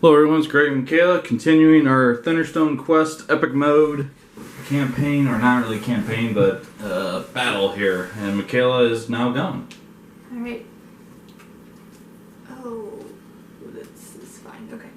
Hello everyone, it's Greg and Michaela, continuing our Thunderstone quest epic mode campaign, or not really campaign, but battle here. And Michaela is now gone. Alright. Oh, this is fine. Okay.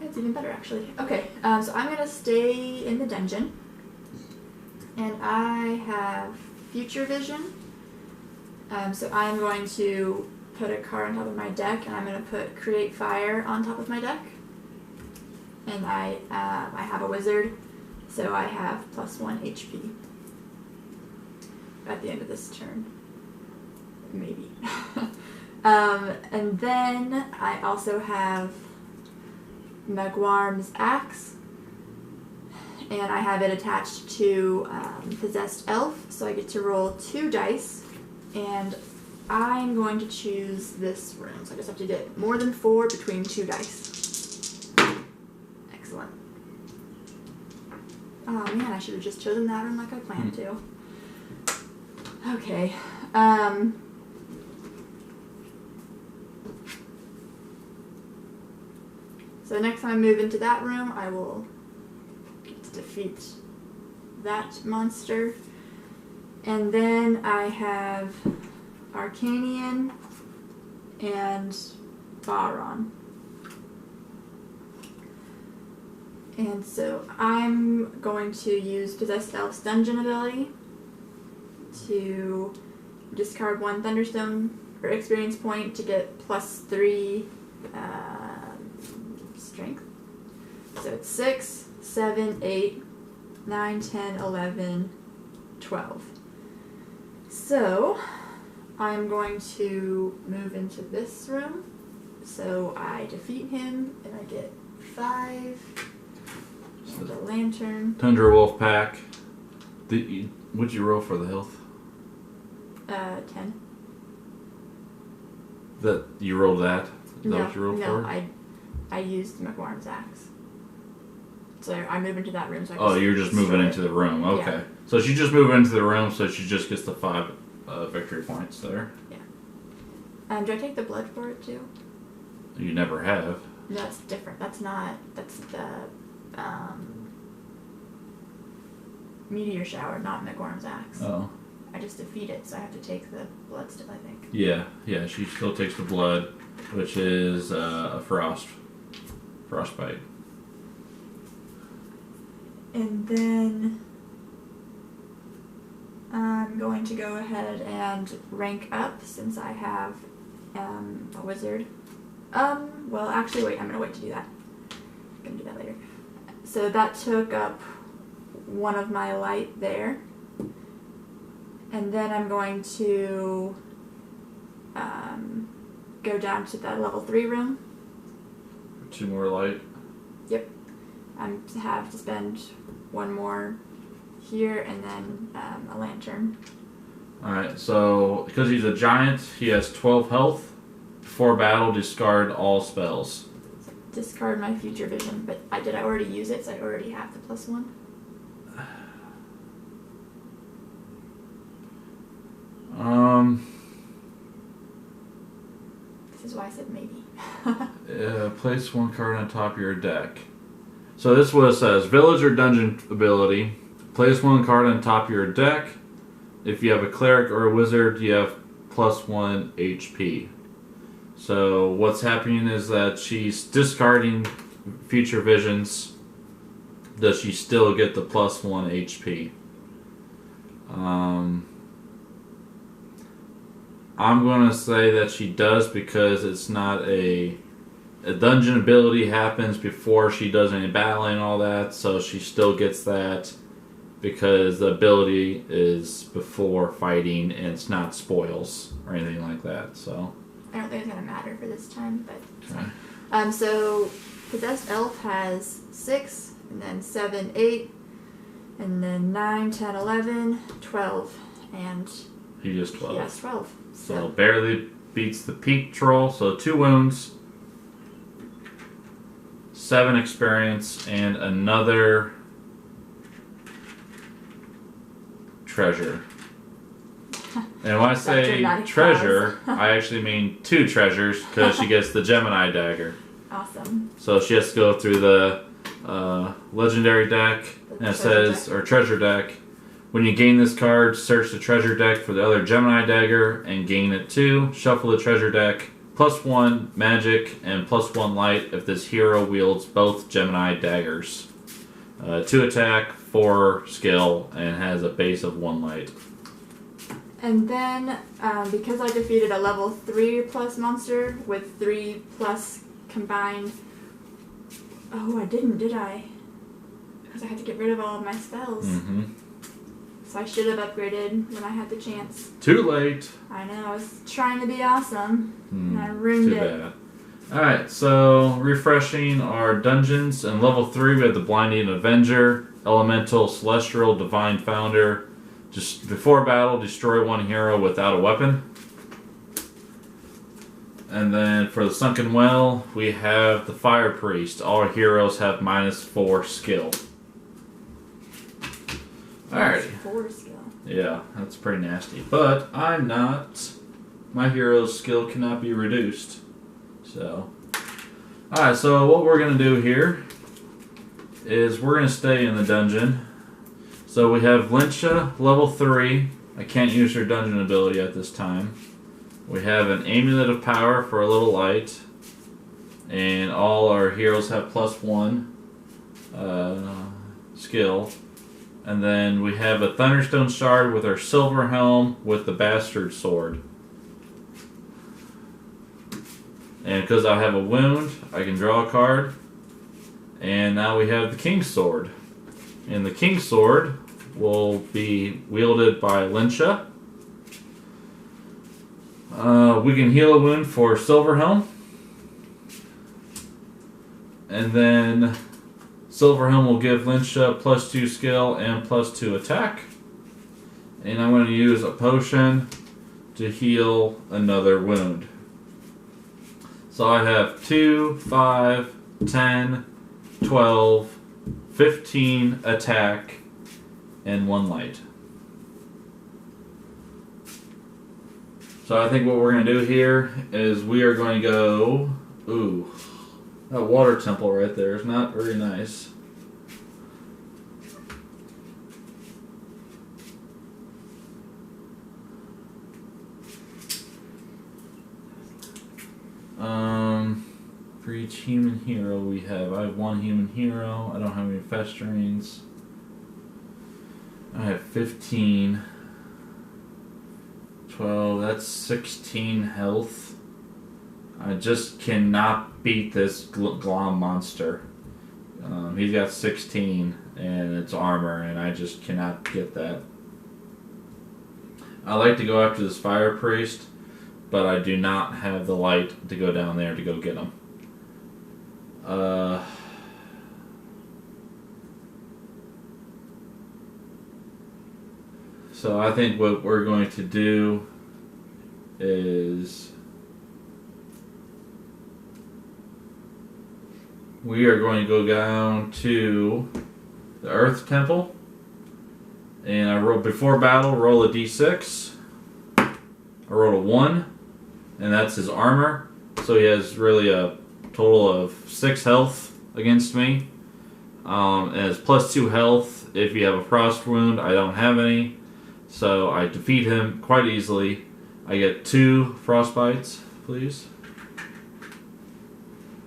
That's even better actually. Okay, so I'm gonna stay in the dungeon. And I have future vision. So I'm going to put a card on top of my deck, and I'm going to put create fire on top of my deck. And I have a wizard, so I have +1 HP at the end of this turn. Maybe. And then I also have Megwarm's Axe, and I have it attached to Possessed Elf, so I get to roll 2 dice, and I'm going to choose this room, so I just have to get more than 4 between 2 dice. Excellent. Oh man, I should have just chosen that room like I planned to. Okay. So next time I move into that room, I will get to defeat that monster. And then I have Arcanian and Baron. And so I'm going to use Possessed Elf's Dungeon ability to discard 1 Thunderstone or experience point to get +3 strength. So it's 6, 7, 8, 9, 10, 11, 12. So I'm going to move into this room. So I defeat him and I get 5 and a lantern. Tundra Wolf Pack. What'd you roll for the health? 10. That you rolled that? Is No, that what you rolled for? No, I used Megwarm's Axe. So I move into that room. So Oh, you're just moving into the room. Okay. Yeah. So she just moved into the room, so she just gets the 5 victory points there. Yeah. Do I take the blood for it too? You never have. No, that's different. That's the meteor shower, not Megwarm's Axe. Oh. I just defeat it, so I have to take the blood still, I think. Yeah, she still takes the blood, which is a frostbite. And then I'm going to go ahead and rank up since I have a wizard. Well, actually, wait, I'm going to wait to do that. I'm going to do that later. So that took up 1 of my light there. And then I'm going to go down to that level 3 room. 2 more light. Yep. I have to spend 1 more here and then a lantern. Alright, so because he's a giant, he has 12 health. Before battle, discard all spells. So discard my future vision, but I already use it, so I already have the +1. This is why I said maybe. Place 1 card on top of your deck. So this is what it says. Village or dungeon ability. Place 1 card on top of your deck. If you have a cleric or a wizard, you have +1 HP. So what's happening is that she's discarding future visions. Does she still get the +1 HP? I'm going to say that she does because it's not a dungeon ability happens before she does any battling and all that, so she still gets that because the ability is before fighting and it's not spoils or anything like that. So I don't think it's going to matter for this time, but okay. So Possessed Elf has 6, and then 7, 8, and then 9, 10, 11, 12, and he has 12. He has 12. So barely beats the peak troll, so 2 wounds, 7 experience, and another treasure. And when I say treasure, I actually mean 2 treasures because she gets the Gemini dagger. Awesome. So she has to go through the legendary deck, and it says, or treasure deck. When you gain this card, search the treasure deck for the other Gemini dagger and gain it too. Shuffle the treasure deck. +1 magic and +1 light if this hero wields both Gemini daggers. 2 attack, 4 skill, and has a base of 1 light. And then, because I defeated a level 3+ monster with 3+ combined... Oh, I didn't, did I? Because I had to get rid of all of my spells. Mm-hmm. So I should have upgraded when I had the chance. Too late. I know, I was trying to be awesome, and I ruined it. Too bad. Alright, so refreshing our dungeons. In level 3, we have the Blinding Avenger, Elemental, Celestial, Divine Founder. Just before battle, destroy 1 hero without a weapon. And then for the Sunken Well, we have the Fire Priest. All heroes have -4 skill. Alrighty. 4 skill. Yeah, that's pretty nasty. But I'm not. My hero's skill cannot be reduced. So. Alright, so what we're going to do here is we're going to stay in the dungeon. So we have Lyncha, level 3. I can't use her dungeon ability at this time. We have an Amulet of Power for a little light. And all our heroes have +1 skill. And then we have a Thunderstone Shard with our Silver Helm with the Bastard Sword. And because I have a wound, I can draw a card. And now we have the King's Sword. And the King's Sword will be wielded by Lyncha. We can heal a wound for Silver Helm. And then Silver Helm will give Lyncha +2 skill and +2 attack. And I'm going to use a potion to heal another wound. So I have 2, 5, 10, 12, 15 attack, and 1 light. So I think what we're going to do here is we are going to go... Ooh, that water temple right there is not very nice. For each human hero I have 1 human hero. I don't have any festerings. I have 15. 12, that's 16 health. I just cannot beat this Glom monster. He's got 16 and it's armor, and I just cannot get that. I like to go after this Fire Priest, but I do not have the light to go down there to go get him. So I think what we're going to do is we are going to go down to the Earth Temple, and I roll before battle. Roll a d6. I rolled a 1, and that's his armor. So he has really a total of 6 health against me, and it's +2 health if you have a frost wound. I don't have any. So I defeat him quite easily. I get 2 frostbites, please.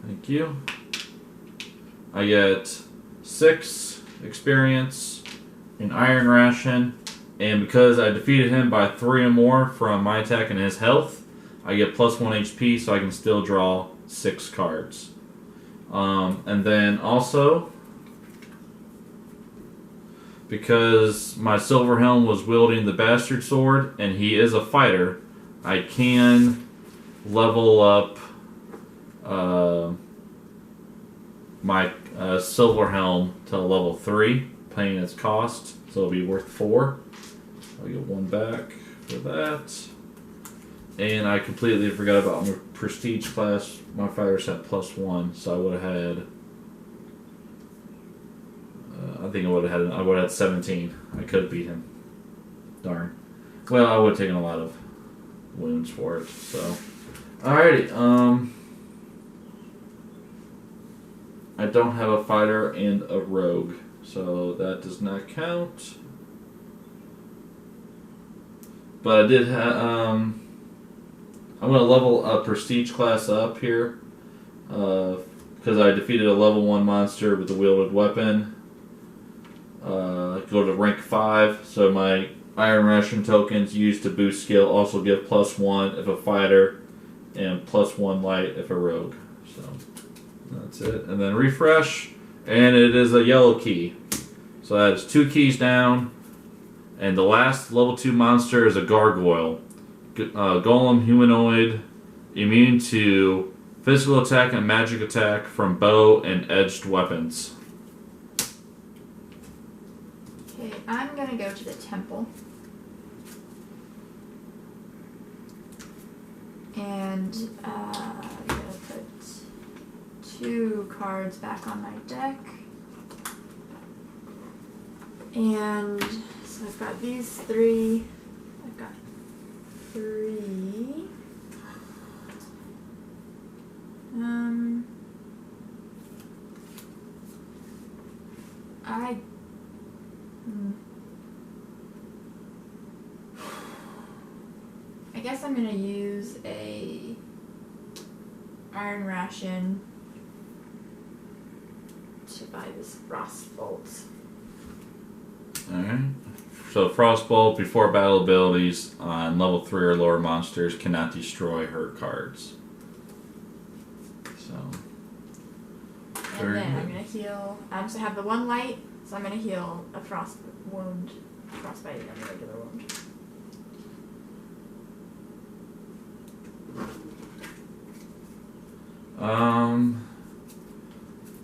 Thank you. I get 6 experience, an iron ration, and because I defeated him by 3 or more from my attack and his health, I get +1 HP, so I can still draw 6 cards. And then also, because my Silver Helm was wielding the Bastard Sword, and he is a fighter, I can level up my Silver Helm to level 3, paying its cost, so it'll be worth 4. I'll get 1 back for that. And I completely forgot about my Prestige class. My fighters had +1, so I would have had... I think I would have had 17. I could have beat him. Darn. Well, I would have taken a lot of wounds for it. So, alrighty. I don't have a fighter and a rogue, so that does not count. But I did have. I'm going to level a prestige class up here because I defeated a level 1 monster with a wielded weapon. Go to rank 5, so my Iron Ration tokens used to boost skill also give +1 if a fighter and +1 light if a rogue. So that's it. And then refresh, and it is a yellow key. So that is 2 keys down, and the last level 2 monster is a gargoyle. Golem humanoid, immune to physical attack and magic attack from bow and edged weapons. Okay, I'm gonna go to the temple. And I'm gonna put 2 cards back on my deck. And so I've got these 3. I've got 3. I guess I'm gonna use a Iron Ration to buy this Frostbolt. Alright. So Frostbolt, before battle abilities on level 3 or lower monsters cannot destroy her cards. So. And then I'm gonna heal. I also have the 1 light, so I'm gonna heal a frost wound, frostbite, and a regular wound.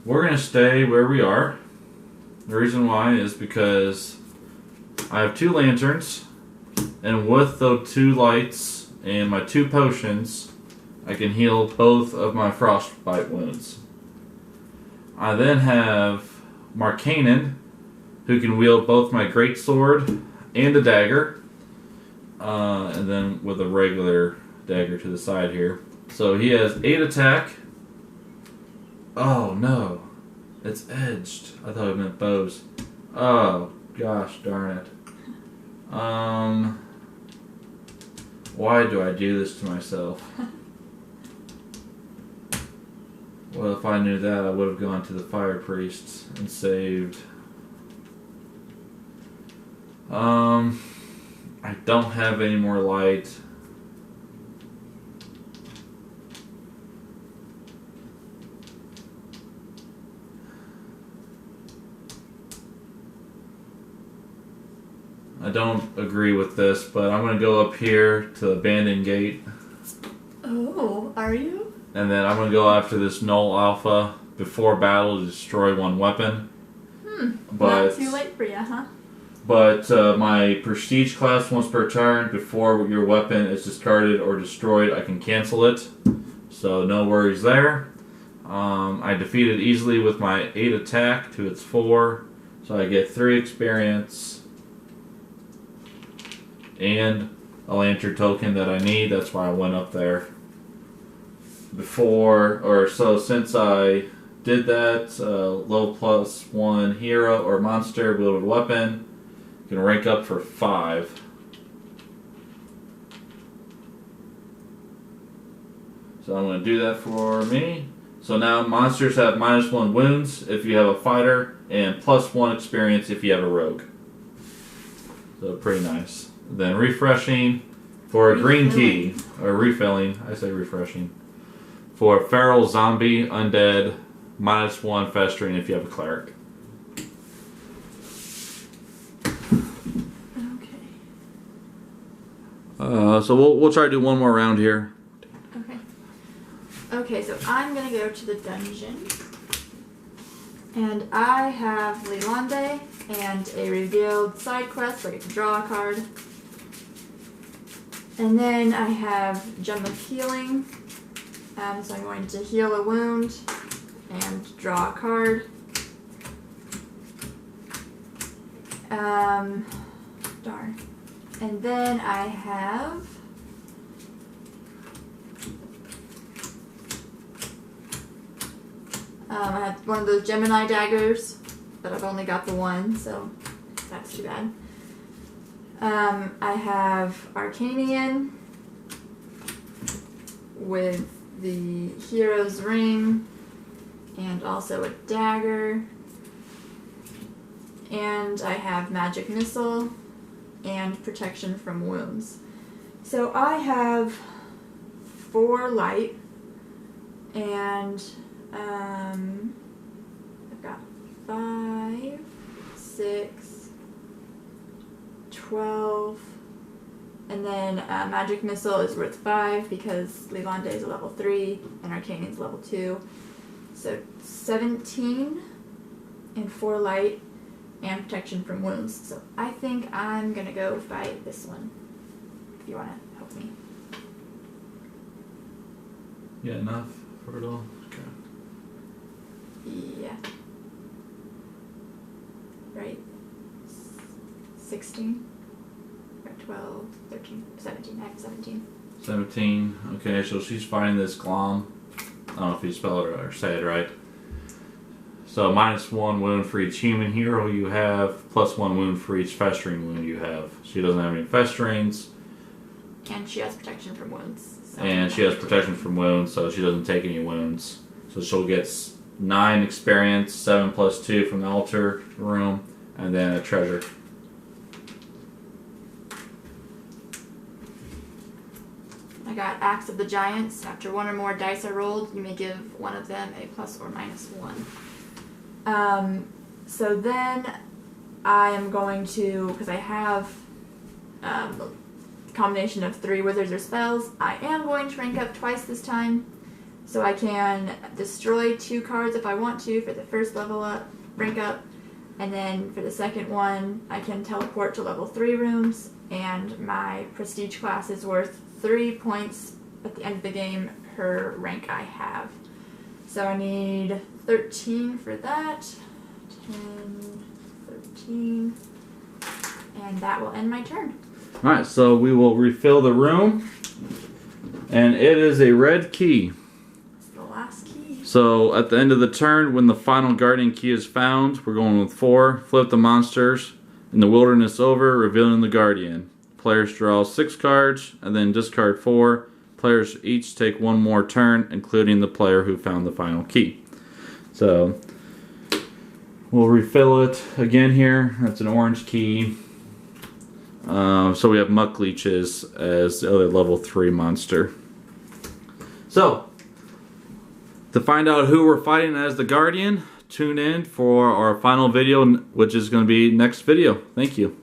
We're gonna stay where we are. The reason why is because I have 2 lanterns, and with those 2 lights and my 2 potions, I can heal both of my frostbite wounds. I then have Markanen, who can wield both my greatsword and a dagger, and then with a regular dagger to the side here. So he has 8 attack. Oh no, it's edged. I thought it meant bows. Oh gosh darn it. Why do I do this to myself? Well, if I knew that, I would have gone to the fire priests and saved. I don't have any more light. I don't agree with this, but I'm going to go up here to the abandoned gate. Oh, are you? And then I'm going to go after this Null Alpha before battle to destroy 1 weapon. But, not too late for you, huh? But my prestige class once per turn, before your weapon is discarded or destroyed, I can cancel it. So no worries there. I defeated easily with my 8 attack to its 4. So I get 3 experience. And a lantern token that I need. That's why I went up there. Since I did that, low +1 hero or monster wielded weapon can rank up for 5. So I'm going to do that for me. So now monsters have -1 wounds if you have a fighter and +1 experience if you have a rogue. So pretty nice. Then refreshing for a green key, or refilling, I say refreshing, for feral zombie undead, -1 festering if you have a cleric. Okay. So we'll try to do one more round here. Okay. Okay, so I'm gonna go to the dungeon, and I have Lilande and a revealed side quest, so I get to draw a card. And then I have Gem of Healing, so I'm going to heal a wound and draw a card. Darn. And then I have I have one of those Gemini daggers, but I've only got the one, so that's too bad. I have Arcanian with the Hero's Ring and also a dagger. And I have Magic Missile and Protection from Wounds. So I have 4 light, and I've got 5, 6, 12, and then Magic Missile is worth 5 because Levante is a level 3 and Arcanian's level 2. So 17 and 4 light and Protection from Wounds. So I think I'm gonna go fight this one. If you wanna help me. Yeah, enough for it all? Okay. Yeah. Right. 16? Or 12, 13, 17. I have 17. 17. Okay, so she's fighting this Glom. I don't know if you spell it or say it right. So -1 wound for each human hero you have, +1 wound for each festering wound you have. She doesn't have any festerings. And she has Protection from Wounds. So And she has Protection from Wounds, so she doesn't take any wounds. So she'll get 9 experience, 7 + 2 from the altar room, and then a treasure. I got Axe of the Giants. After 1 or more dice are rolled, you may give one of them a + or -1. So then I am going to, because I have a combination of 3 wizards or spells, I am going to rank up twice this time. So I can destroy 2 cards if I want to for the first level up, rank up, and then for the second one I can teleport to level 3 rooms, and my prestige class is worth 3 points at the end of the game per rank I have. So I need 13 for that, 10, 13, and that will end my turn. Alright, so we will refill the room, and it is a red key. It's the last key. So at the end of the turn, when the final guardian key is found, we're going with 4, flip the monsters in the wilderness over, revealing the guardian. Players draw 6 cards, and then discard 4. Players each take 1 more turn, including the player who found the final key. So we'll refill it again here. That's an orange key. So we have Muck Leeches as the other level 3 monster. So, to find out who we're fighting as the Guardian, tune in for our final video, which is going to be next video. Thank you.